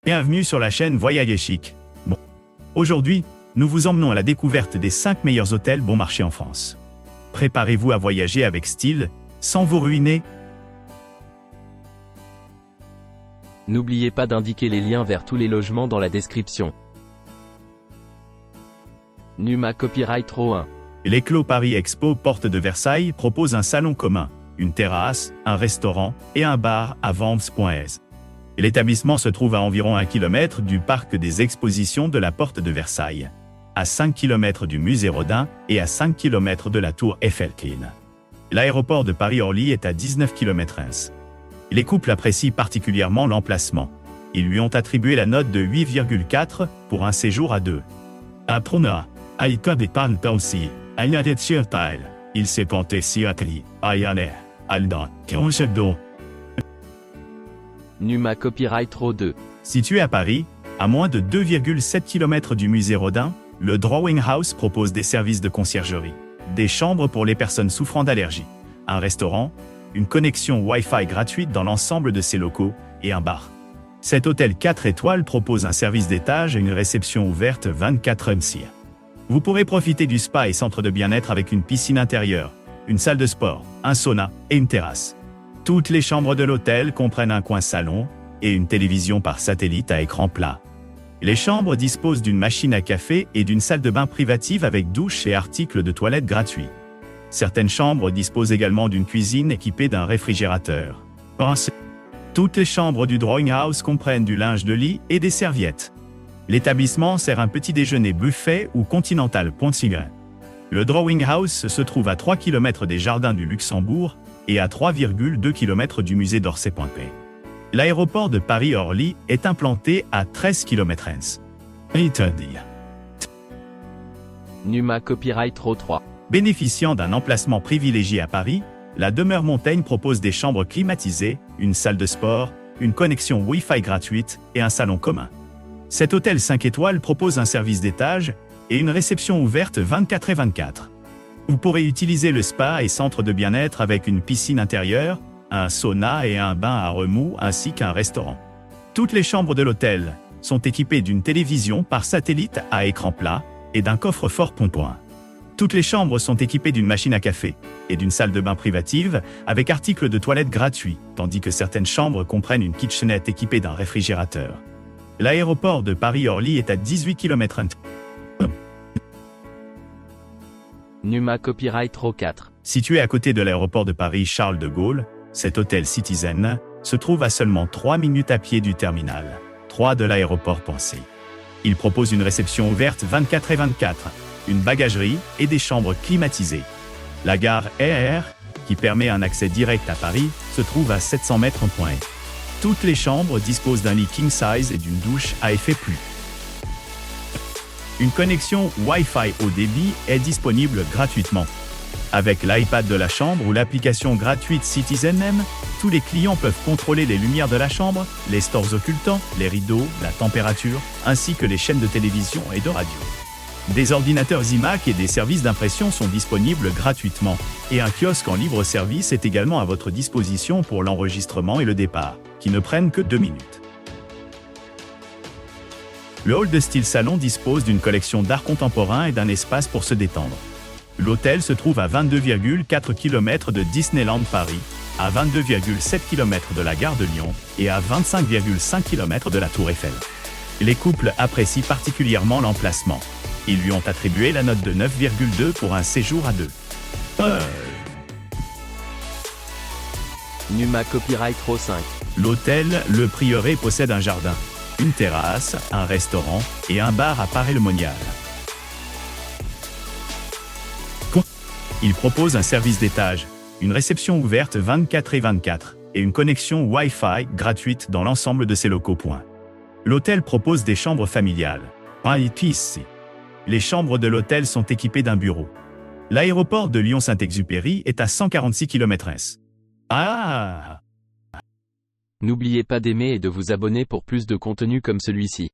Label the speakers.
Speaker 1: Bienvenue sur la chaîne Voyager Chic. Bon. Aujourd'hui, nous vous emmenons à la découverte des 5 meilleurs hôtels bon marché en France. Préparez-vous à voyager avec style, sans vous ruiner.
Speaker 2: N'oubliez pas d'indiquer les liens vers tous les logements dans la description. Numa Copyright Row 1.
Speaker 1: L'Éclos Paris Expo Porte de Versailles propose un salon commun, une terrasse, un restaurant et un bar à Vence.aise. L'établissement se trouve à environ 1 km du parc des expositions de la Porte de Versailles, à 5 km du musée Rodin et à 5 km de la tour Eiffel. L'aéroport de Paris-Orly est à 19 km. Les couples apprécient particulièrement l'emplacement. Ils lui ont attribué la note de 8,4 pour un séjour à deux. Aprona, Aïka des Pantansi, Aïnadet Sirtail, il s'est planté Siatli, Ayane, Aldan, Kronchedo.
Speaker 2: Numa Copyright Row 2.
Speaker 1: Situé à Paris, à moins de 2,7 km du musée Rodin, le Drawing House propose des services de conciergerie, des chambres pour les personnes souffrant d'allergies, un restaurant, une connexion Wi-Fi gratuite dans l'ensemble de ses locaux et un bar. Cet hôtel 4 étoiles propose un service d'étage et une réception ouverte 24h. Vous pourrez profiter du spa et centre de bien-être avec une piscine intérieure, une salle de sport, un sauna et une terrasse. Toutes les chambres de l'hôtel comprennent un coin salon et une télévision par satellite à écran plat. Les chambres disposent d'une machine à café et d'une salle de bain privative avec douche et articles de toilette gratuits. Certaines chambres disposent également d'une cuisine équipée d'un réfrigérateur. Toutes les chambres du Drawing House comprennent du linge de lit et des serviettes. L'établissement sert un petit déjeuner buffet ou continental Pont-Sigrin. Le Drawing House se trouve à 3 km des Jardins du Luxembourg et à 3,2 km du musée d'Orsay-Pointe-Paix. L'aéroport de Paris-Orly est implanté à 13 km.
Speaker 2: Numa Copyright Row 3.
Speaker 1: Bénéficiant d'un emplacement privilégié à Paris, la demeure Montaigne propose des chambres climatisées, une salle de sport, une connexion Wi-Fi gratuite et un salon commun. Cet hôtel 5 étoiles propose un service d'étage et une réception ouverte 24h24. Vous pourrez utiliser le spa et centre de bien-être avec une piscine intérieure, un sauna et un bain à remous ainsi qu'un restaurant. Toutes les chambres de l'hôtel sont équipées d'une télévision par satellite à écran plat et d'un coffre-fort point-point. Toutes les chambres sont équipées d'une machine à café et d'une salle de bain privative avec articles de toilette gratuits, tandis que certaines chambres comprennent une kitchenette équipée d'un réfrigérateur. L'aéroport de Paris-Orly est à 18 km.
Speaker 2: Numa Copyright Row 4.
Speaker 1: Situé à côté de l'aéroport de Paris Charles de Gaulle, cet hôtel Citizen se trouve à seulement 3 minutes à pied du terminal 3 de l'aéroport Pensée. Il propose une réception ouverte 24h24, une bagagerie et des chambres climatisées. La gare RER, qui permet un accès direct à Paris, se trouve à 700 mètres en point. Toutes les chambres disposent d'un lit king size et d'une douche à effet pluie. Une connexion Wi-Fi haut débit est disponible gratuitement. Avec l'iPad de la chambre ou l'application gratuite Citizen M, tous les clients peuvent contrôler les lumières de la chambre, les stores occultants, les rideaux, la température, ainsi que les chaînes de télévision et de radio. Des ordinateurs iMac et des services d'impression sont disponibles gratuitement, et un kiosque en libre service est également à votre disposition pour l'enregistrement et le départ, qui ne prennent que 2 minutes. Le hall de style salon dispose d'une collection d'art contemporain et d'un espace pour se détendre. L'hôtel se trouve à 22,4 km de Disneyland Paris, à 22,7 km de la gare de Lyon et à 25,5 km de la tour Eiffel. Les couples apprécient particulièrement l'emplacement. Ils lui ont attribué la note de 9,2 pour un séjour à deux.
Speaker 2: Numa Copyright Row 5.
Speaker 1: L'hôtel Le Prieuré possède un jardin, une terrasse, un restaurant et un bar à Paray-le-Monial. Il propose un service d'étage, une réception ouverte 24h24 et une connexion Wi-Fi gratuite dans l'ensemble de ses locaux. L'hôtel propose des chambres familiales. Les chambres de l'hôtel sont équipées d'un bureau. L'aéroport de Lyon-Saint-Exupéry est à 146 km.
Speaker 2: N'oubliez pas d'aimer et de vous abonner pour plus de contenu comme celui-ci.